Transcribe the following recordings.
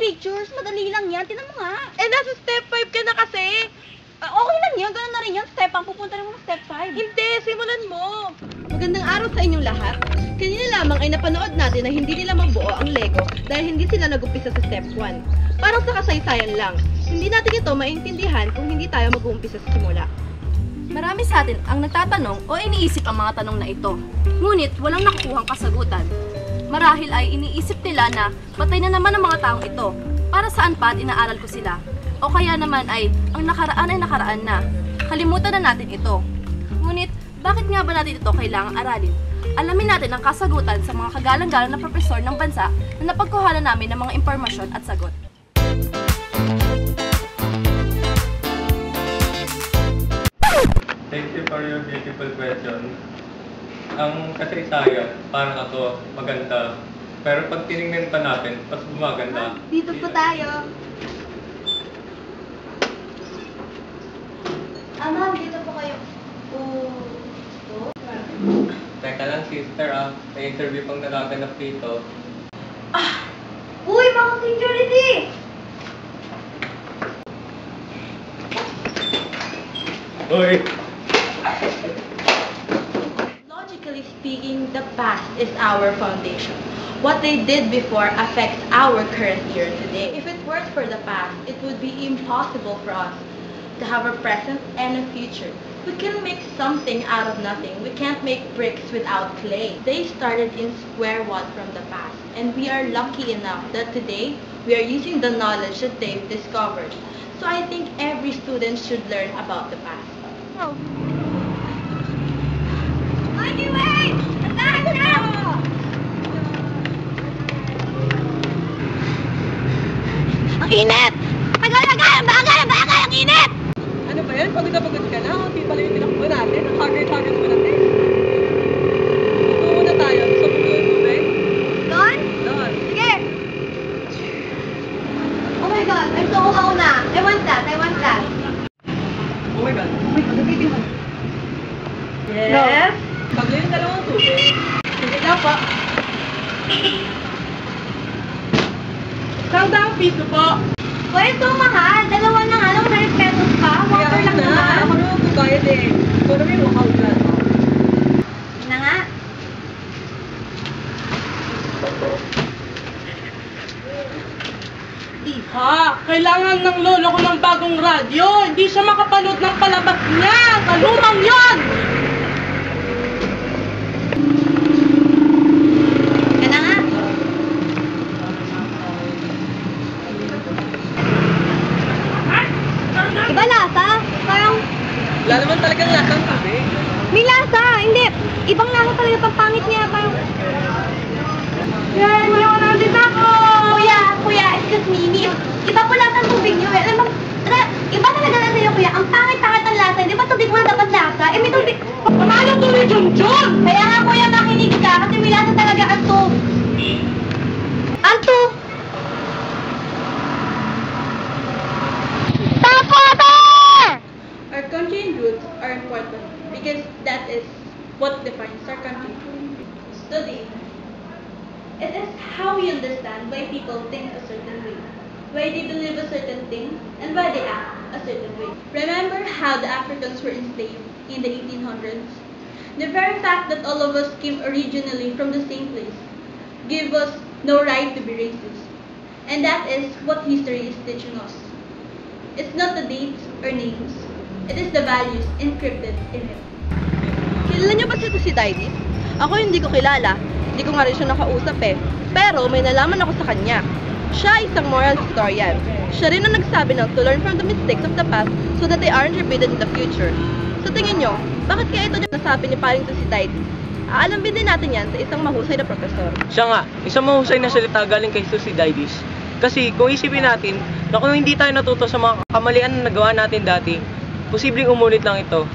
pictures. Madali lang yan. Tinan mo nga. Eh, nasa step 5 ka na kasi. Okay lang yan. Ganun na rin yan. Step ang pupunta rin mo ng step 5. Hindi, simulan mo. Magandang araw sa inyong lahat. Kanina lamang ay napanood natin na hindi nila mabuo ang Lego dahil hindi sila nag-umpisa sa step 1. Parang sa kasaysayan lang. Hindi natin ito maintindihan kung hindi tayo mag-uumpisa sa simula. Marami sa atin ang nagtatanong o iniisip ang mga tanong na ito. Ngunit walang nakukuhang kasagutan. Marahil ay iniisip nila na patay na naman ang mga taong ito. Para saan pa at inaaral ko sila? O kaya naman ay ang nakaraan ay nakaraan na. Kalimutan na natin ito. Ngunit bakit nga ba natin ito kailangang aralin? Alamin natin ang kasagutan sa mga kagalang-galang na profesor ng bansa na napagkuhanan namin ng mga impormasyon at sagot. Thank you for your beautiful question. Ang kasaysayan, parang ako, maganda. Pero pag tinignan pa natin, mas gumaganda. Dito po tayo. Ma'am, dito po kayo. Teka lang, sister, may interview pang nagaganap dito. Uy, mga security! Uy! Logically speaking, the past is our foundation. What they did before affects our current year today. If it weren't for the past, it would be impossible for us to have a present and a future. We can make something out of nothing. We can't make bricks without clay. They started in square one from the past, and we are lucky enough that today we are using the knowledge that they've discovered. So I think every student should learn about the past. Mikey, wait! Attack now! Ang init! Tagal-tagal! Bagal! Ang init! Ano ba yan? Pagod na pagod ka na. Hindi pala yung tinakbo natin. Ang haggard-haggard mo natin. Ito muna tayo. Gusto mo doon, Bubay? Doon? Doon. Sige! Oh my God! I'm so na. I want that. Oh my God. Yes? Paglayo yung dalawang tubig. Sige lang po. Isang piso po. Uy, ito mahal. Dalawa na nga lang. 100 pesos pa. Water lang naman. Ako naman bubayad eh. Ito naman yung walkout lang. Na nga. Ha? Kailangan ng lolo ko ng bagong radyo. Hindi siya makapanood ng palabas niya. Kalumang yon! Yan na nga. Iba lasa? Parang Wala naman talagang lasang tubig. may lasa. Hindi. Ibang lasa talaga. Pangpangit niya. Parang... Yan! Mayawan natin ako! Kuya, excuse me. Iba po lahat ng tubig niyo. Alam mo, iba talaga na sa'yo, kuya. Ang pangit-pangit ng lasa. Di ba tubig mo na dapat lasa? Eh, may tubig... Paano tuloy Jun? Kaya nga, kuya, makinig ka. Kasi may lasa talaga ang tub. Anto! Our country and roots are important because that is what defines our country. Study. It is how we understand why people think a certain way, why they believe a certain thing, and why they act a certain way. Remember how the Africans were enslaved in the 1800s? The very fact that all of us came originally from the same place gave us no right to be racist. And that is what history is teaching us. It's not the dates or names. It is the values encrypted in it. Kilala niyo ba si Daidy? Ako hindi ko kilala. Hindi ko nga rin siya nakausap eh. Pero may nalaman ako sa kanya. Siya ay isang moral historian. Siya rin ang nagsabi ng to learn from the mistakes of the past so that they aren't repeated in the future. Sa tingin niyo, bakit kaya ito nasabi ni paring to si Daidy? Aalamin din natin yan sa isang mahusay na profesor. Siya nga, isang mahusay na salita galing kay Thucydides. Kasi kung isipin natin na kung hindi tayo natuto sa mga kamalian na nagawa natin dati, posibleng umulit lang ito.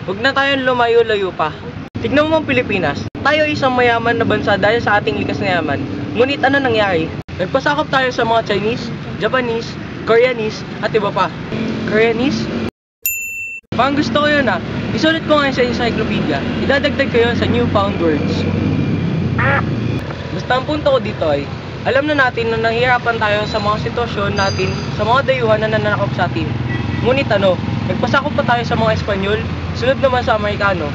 Huwag na tayong lumayo-layo pa. Tignan mo ang Pilipinas. Tayo ay isang mayaman na bansa dahil sa ating likas na yaman. Ngunit ano nangyari? Nagpasakop tayo sa mga Chinese, Japanese, Koreanese, at iba pa. Koreanese? Parang gusto ko yun Isulit ko ngayon sa encyclopedia. Idadagdag ko yun sa newfound words. Basta ang punto ko dito ay, Alam na natin na nahihirapan tayo sa mga sitwasyon natin, sa mga dayuhan na nananakop sa atin. Ngunit nagpasakop pa tayo sa mga Espanyol, sunod naman sa Amerikano.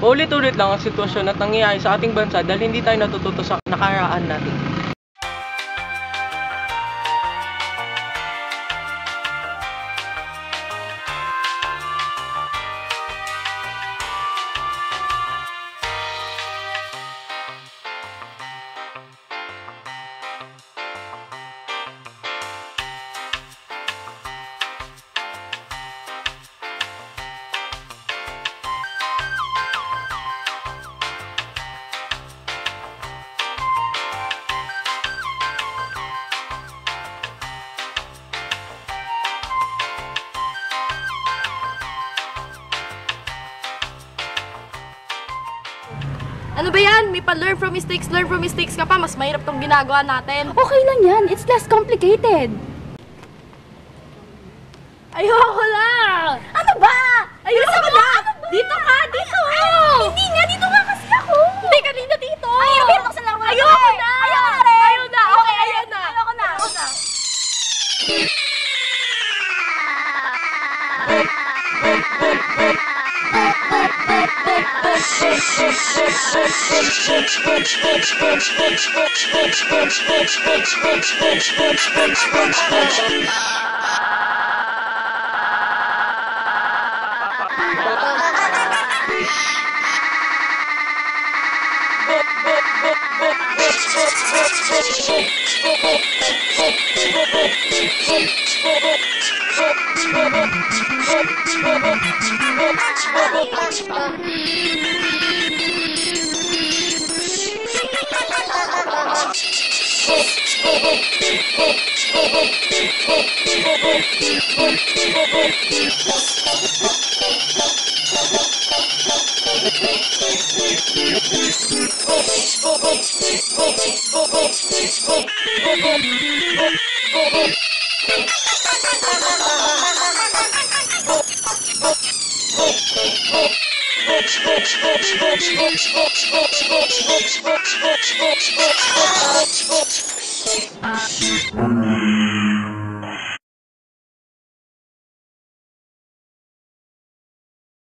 Paulit-ulit lang ang sitwasyon at nangyayari sa ating bansa dahil hindi tayo natututo sa nakaraan natin. Ano ba yan? May pa-learn from mistakes ka pa. Mas mahirap tong ginagawa natin. Okay lang yan. It's less complicated. Ayoko lang! Ano ba? Ayoko na! Dito ka! Dito! Hindi nga, dito nga kasi ako. Hindi, kanina dito! Ayaw, pero buksan lang ako. Ayoko na! Ayaw na rin. Ayaw na! Okay, ayaw na! Ayoko na. Books.